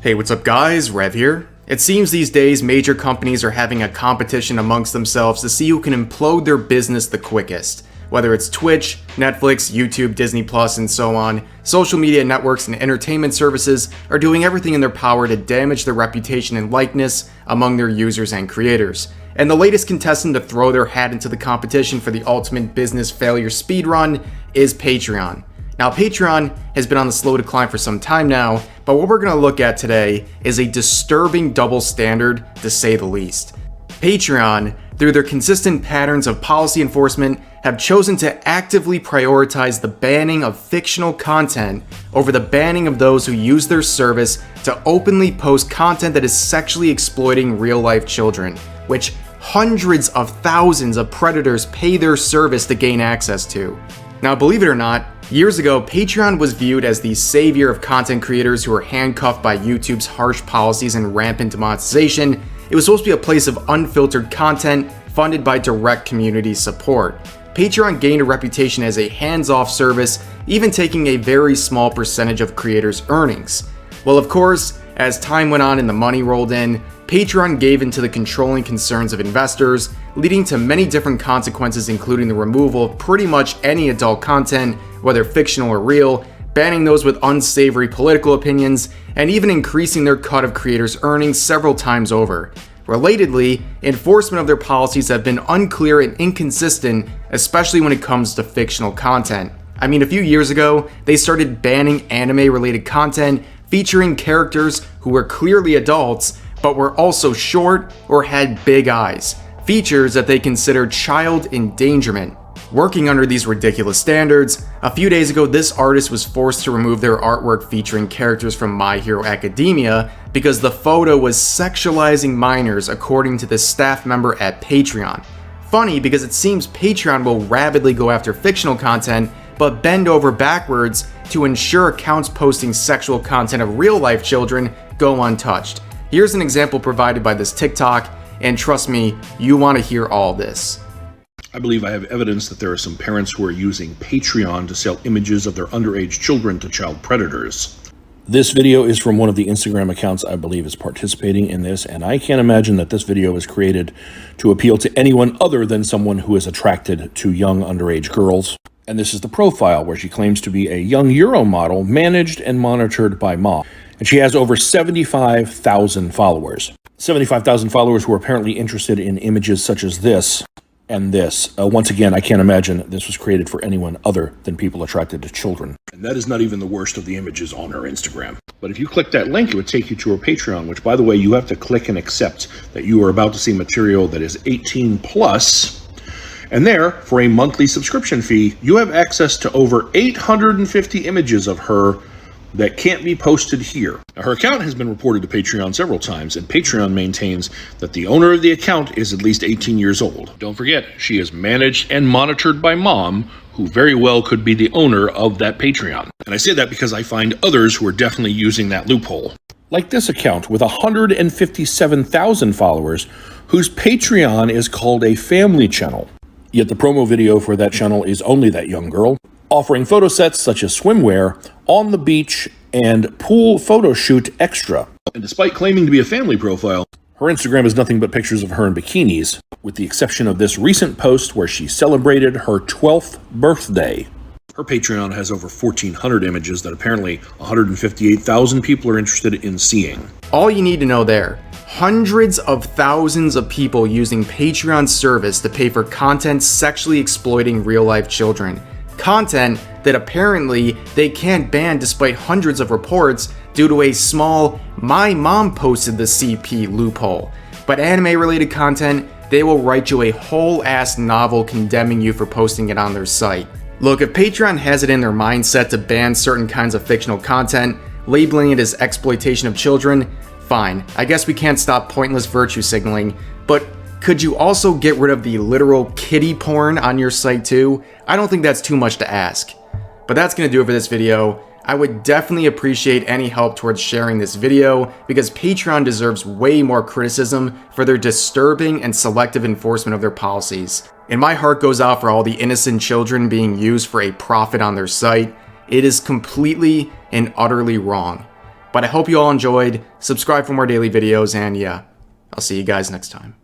Hey, what's up guys? Rev here. It seems these days major companies are having a competition amongst themselves to see who can implode their business the quickest. Whether it's Twitch, Netflix, YouTube, Disney Plus, and so on, social media networks and entertainment services are doing everything in their power to damage their reputation and likeness among their users and creators. And the latest contestant to throw their hat into the competition for the ultimate business failure speedrun is Patreon. Now, Patreon has been on the slow decline for some time now, but what we're going to look at today is a disturbing double standard, to say the least. Patreon, through their consistent patterns of policy enforcement, have chosen to actively prioritize the banning of fictional content over the banning of those who use their service to openly post content that is sexually exploiting real-life children, which hundreds of thousands of predators pay their service to gain access to. Now, believe it or not, years ago, Patreon was viewed as the savior of content creators who were handcuffed by YouTube's harsh policies and rampant demonetization. It was supposed to be a place of unfiltered content funded by direct community support. Patreon gained a reputation as a hands-off service, even taking a very small percentage of creators' earnings. Well, of course, as time went on and the money rolled in, Patreon gave in to the controlling concerns of investors, leading to many different consequences, including the removal of pretty much any adult content, whether fictional or real, banning those with unsavory political opinions, and even increasing their cut of creators' earnings several times over. Relatedly, enforcement of their policies have been unclear and inconsistent, especially when it comes to fictional content. I mean, a few years ago, they started banning anime-related content featuring characters who were clearly adults, but were also short or had big eyes, features that they considered child endangerment. Working under these ridiculous standards, a few days ago this artist was forced to remove their artwork featuring characters from My Hero Academia because the photo was sexualizing minors, according to the staff member at Patreon. Funny, because it seems Patreon will rapidly go after fictional content, but bend over backwards to ensure accounts posting sexual content of real-life children go untouched. Here's an example provided by this TikTok, and trust me, you want to hear all this. I believe I have evidence that there are some parents who are using Patreon to sell images of their underage children to child predators. This video is from one of the Instagram accounts I believe is participating in this, and I can't imagine that this video is created to appeal to anyone other than someone who is attracted to young underage girls. And this is the profile where she claims to be a young Euro model managed and monitored by mom. And she has over 75,000 followers. 75,000 followers who are apparently interested in images such as this and this. Once again, I can't imagine this was created for anyone other than people attracted to children. And that is not even the worst of the images on her Instagram. But if you click that link, it would take you to her Patreon, which, by the way, you have to click and accept that you are about to see material that is 18 plus. And there, for a monthly subscription fee, you have access to over 850 images of her that can't be posted here. Now, her account has been reported to Patreon several times, and Patreon maintains that the owner of the account is at least 18 years old. Don't forget, she is managed and monitored by mom, who very well could be the owner of that Patreon. And I say that because I find others who are definitely using that loophole. Like this account with 157,000 followers, whose Patreon is called a family channel. Yet the promo video for that channel is only that young girl, offering photo sets such as swimwear, on the beach, and pool photo shoot extra. And despite claiming to be a family profile, her Instagram is nothing but pictures of her in bikinis, with the exception of this recent post where she celebrated her 12th birthday. Her Patreon has over 1,400 images that apparently 158,000 people are interested in seeing. All you need to know there, hundreds of thousands of people using Patreon's service to pay for content sexually exploiting real-life children. Content that apparently they can't ban despite hundreds of reports due to a small "my mom posted the CP" loophole. But anime-related content, they will write you a whole-ass novel condemning you for posting it on their site. Look, if Patreon has it in their mindset to ban certain kinds of fictional content, labeling it as exploitation of children, fine. I guess we can't stop pointless virtue signaling, but could you also get rid of the literal kiddie porn on your site too? I don't think that's too much to ask. But that's going to do it for this video. I would definitely appreciate any help towards sharing this video because Patreon deserves way more criticism for their disturbing and selective enforcement of their policies. And my heart goes out for all the innocent children being used for a profit on their site. It is completely and utterly wrong. But I hope you all enjoyed. Subscribe for more daily videos, and yeah, I'll see you guys next time.